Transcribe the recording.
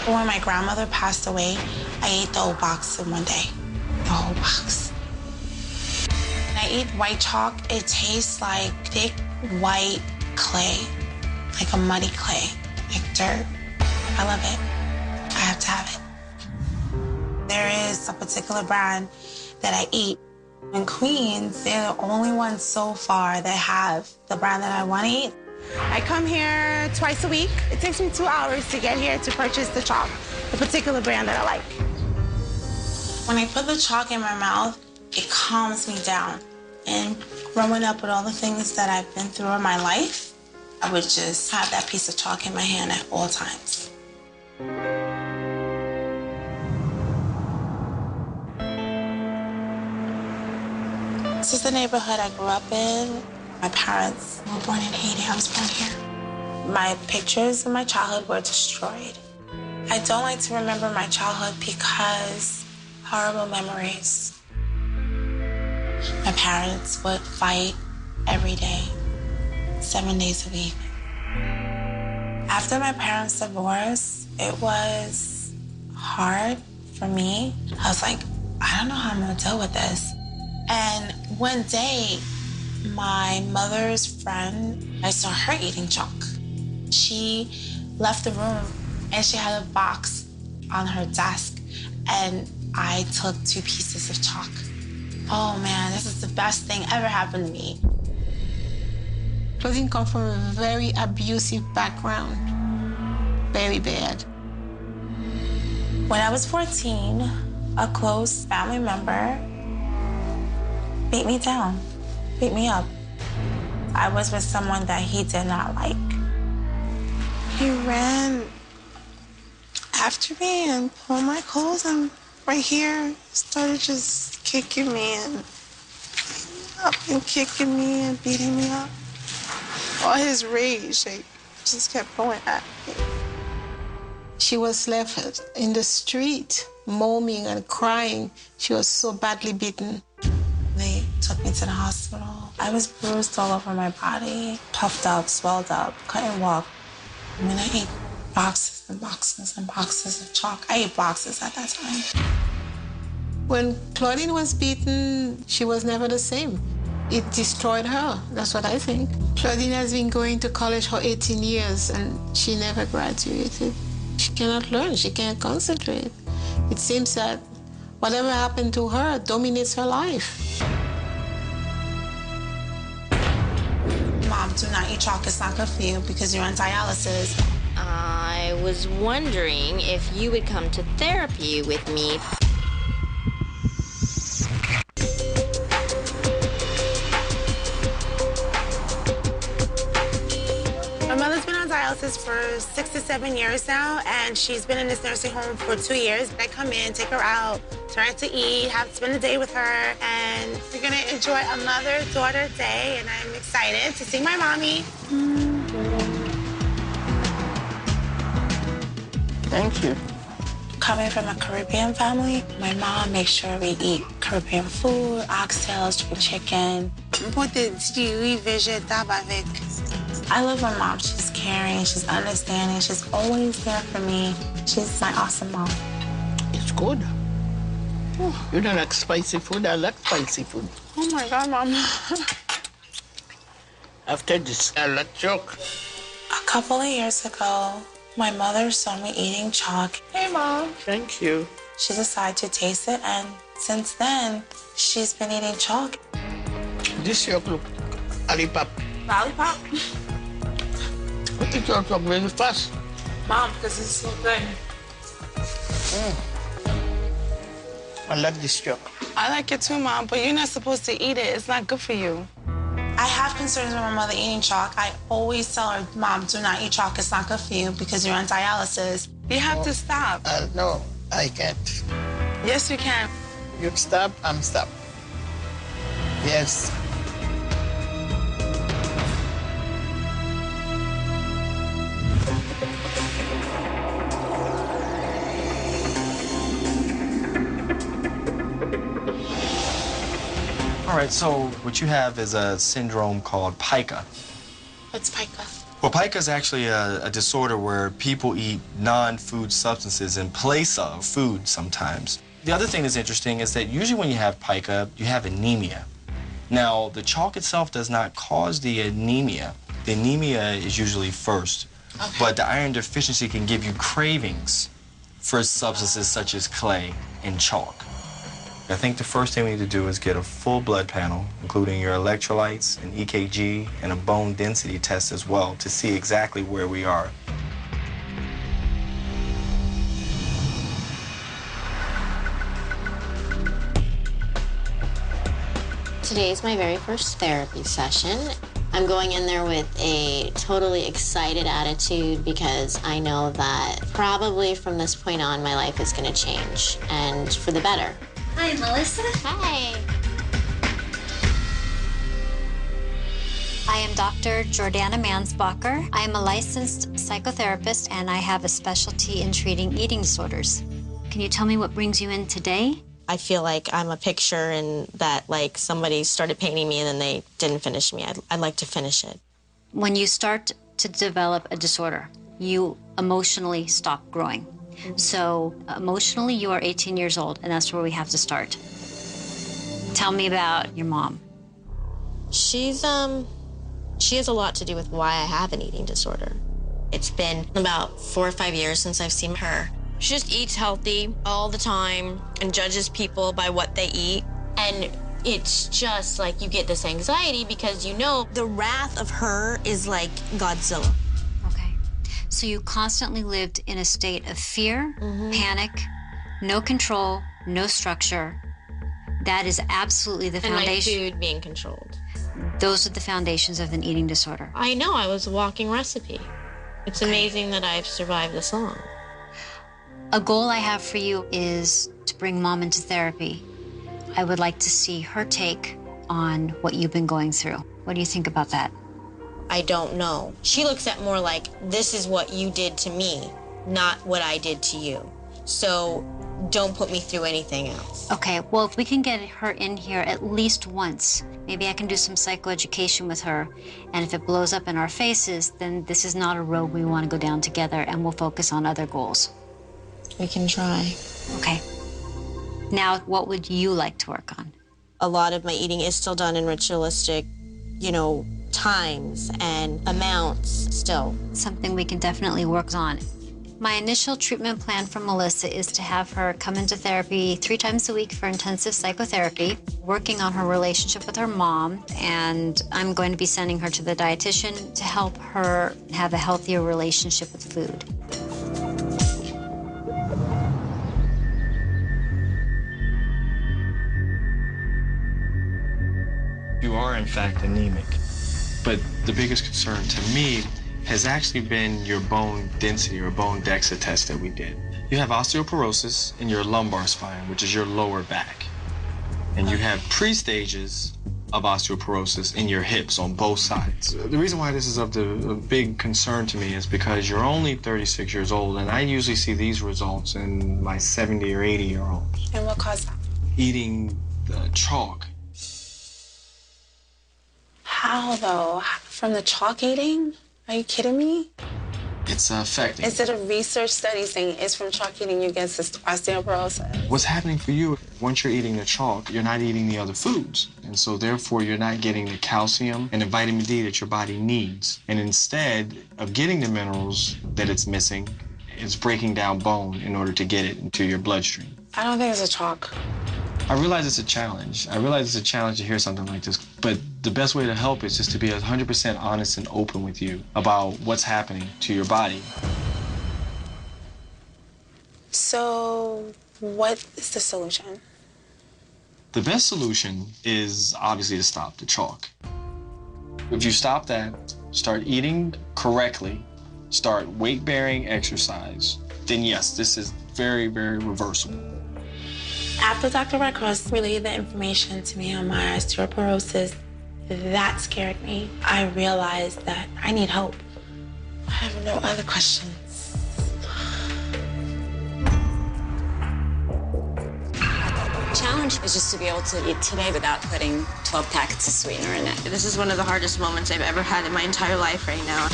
When my grandmother passed away, I ate the whole box in one day. The whole box. When I eat white chalk, it tastes like thick white clay, like a muddy clay, like dirt. I love it. I have to have it. There is a particular brand that I eat. In Queens, they're the only ones so far that have the brand that I want to eat. I come here twice a week. It takes me 2 hours to get here to purchase the chalk, the particular brand that I like. When I put the chalk in my mouth, it calms me down. And growing up with all the things that I've been through in my life, I would just have that piece of chalk in my hand at all times. This is the neighborhood I grew up in. My parents were born in Haiti. I was born here. My pictures of my childhood were destroyed. I don't like to remember my childhood because horrible memories. My parents would fight every day, 7 days a week. After my parents' divorce, it was hard for me. I was like, I don't know how I'm gonna deal with this. And one day, my mother's friend, I saw her eating chalk. She left the room and she had a box on her desk, and I took 2 pieces of chalk. Oh man, this is the best thing ever happened to me. Claudine comes from a very abusive background, very bad. When I was 14, a close family member beat me down, beat me up. I was with someone that he did not like. He ran after me and pulled my clothes, and right here started just kicking me and up and kicking me and beating me up. All his rage, like, just kept going at me. She was left in the street, moaning and crying. She was so badly beaten. They took me to the hospital. I was bruised all over my body, puffed up, swelled up, couldn't walk. I mean, I ate boxes and boxes and boxes of chalk. I ate boxes at that time. When Claudine was beaten, she was never the same. It destroyed her. That's what I think. Claudine has been going to college for 18 years and she never graduated. She cannot learn, she can't concentrate. It seems that whatever happened to her dominates her life. Mom, do not eat chalk. It's not good for you because you're on dialysis. I was wondering if you would come to therapy with me. My mother's been on dialysis for 6 to 7 years now, and she's been in this nursing home for 2 years. I come in, take her out, try to eat, spend a day with her, and we're gonna enjoy a mother-daughter day, and I'm excited to see my mommy. Thank you. Coming from a Caribbean family, my mom makes sure we eat Caribbean food, oxtails, chicken. I love my mom. She's caring, she's understanding, she's always there for me. She's my awesome mom. It's good. Oh, you don't like spicy food? I like spicy food. Oh my God, Mom. After this, I like chalk. A couple of years ago, my mother saw me eating chalk. Hey, Mom. Thank you. She decided to taste it, and since then, she's been eating chalk. This chalk look lollipop. Lollipop? But the chalk look very fast. Mom, because it's so good. I like this chalk. I like it too, Mom, but you're not supposed to eat it. It's not good for you. I have concerns with my mother eating chalk. I always tell her, Mom, do not eat chalk. It's not good for you because you're on dialysis. You have to stop. No, I can't. Yes, you can. You stop, I'm stop. Yes. All right, so what you have is a syndrome called pica. What's pica? Well, pica is actually a disorder where people eat non-food substances in place of food sometimes. The other thing that's interesting is that usually when you have pica, you have anemia. Now, the chalk itself does not cause the anemia. The anemia is usually first, but the iron deficiency can give you cravings for substances such as clay and chalk. I think the first thing we need to do is get a full blood panel, including your electrolytes, an EKG, and a bone density test as well to see exactly where we are. Today's my very first therapy session. I'm going in there with a totally excited attitude because I know that probably from this point on, my life is going to change, and for the better. Hi, Melissa. Hi. I am Dr. Jordana Mansbacher. I am a licensed psychotherapist, and I have a specialty in treating eating disorders. Can you tell me what brings you in today? I feel like I'm a picture and that, like, somebody started painting me and then they didn't finish me. I'd like to finish it. When you start to develop a disorder, you emotionally stop growing. So emotionally, you are 18 years old, and that's where we have to start. Tell me about your mom. She has a lot to do with why I have an eating disorder. It's been about 4 or 5 years since I've seen her. She just eats healthy all the time and judges people by what they eat. And it's just like you get this anxiety because you know the wrath of her is like Godzilla. Okay. So you constantly lived in a state of fear, panic, no control, no structure. That is absolutely the foundation. And my food being controlled. Those are the foundations of an eating disorder. I know, I was a walking recipe. It's amazing that I've survived this long. A goal I have for you is to bring Mom into therapy. I would like to see her take on what you've been going through. What do you think about that? I don't know. She looks at more like, this is what you did to me, not what I did to you. So don't put me through anything else. Okay, well, if we can get her in here at least once, maybe I can do some psychoeducation with her. And if it blows up in our faces, then this is not a road we want to go down together, and we'll focus on other goals. We can try. Okay. Now, what would you like to work on? A lot of my eating is still done in ritualistic, times and amounts still. Something we can definitely work on. My initial treatment plan for Melissa is to have her come into therapy 3 times a week for intensive psychotherapy, working on her relationship with her mom, and I'm going to be sending her to the dietitian to help her have a healthier relationship with food. You are, in fact, anemic. But the biggest concern to me has actually been your bone density or bone DEXA test that we did. You have osteoporosis in your lumbar spine, which is your lower back. And you have pre-stages of osteoporosis in your hips on both sides. The reason why this is of big concern to me is because you're only 36 years old, and I usually see these results in my 70 or 80-year-olds. And what caused that? Eating chalk. How, though? From the chalk eating? Are you kidding me? It's affecting. Is it a research study saying it's from chalk eating you get osteoporosis? What's happening for you, once you're eating the chalk, you're not eating the other foods. And so therefore you're not getting the calcium and the vitamin D that your body needs. And instead of getting the minerals that it's missing, it's breaking down bone in order to get it into your bloodstream. I don't think it's a chalk. I realize it's a challenge. I realize it's a challenge to hear something like this, but the best way to help is just to be 100% honest and open with you about what's happening to your body. So, what is the solution? The best solution is obviously to stop the chalk. If you stop that, start eating correctly, start weight-bearing exercise, then yes, this is very, very reversible. After Dr. Redcross relayed the information to me on my osteoporosis, that scared me. I realized that I need help. I have no other questions. The challenge is just to be able to eat today without putting 12 packets of sweetener in it. This is one of the hardest moments I've ever had in my entire life right now.